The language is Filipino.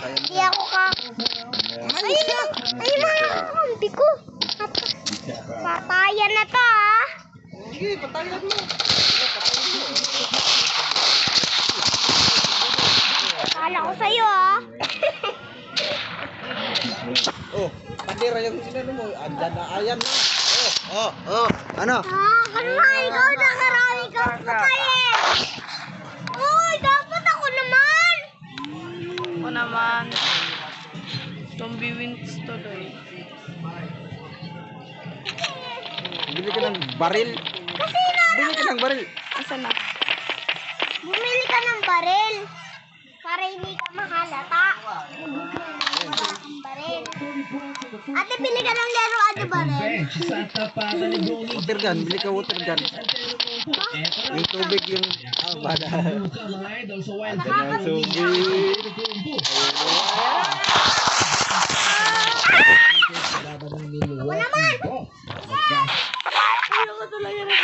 Hindi ako ka. Ayun na. Ayun na. Hindi ko. Patayan na to ah. Sige, patayan mo. Kala ko sa'yo ah. Oh, pandira yung sinano mo. Andyan na, ayan na. Ano? Ano na, ikaw nakarami ka patayin. Uy, dapat ako naman. Ako naman. Zombie wins tuloy. Bili ka ng baril. Kasi Bili ka ng baril. Asan na? bumili ka ng baril. Para hindi ka mahalata. Wala kang baril. Ate, bili ka ng laro, ate, baril. Water gun. Bili ka water gun. Yung tubig yung... bada. Ako naman. Ayoko talaga na.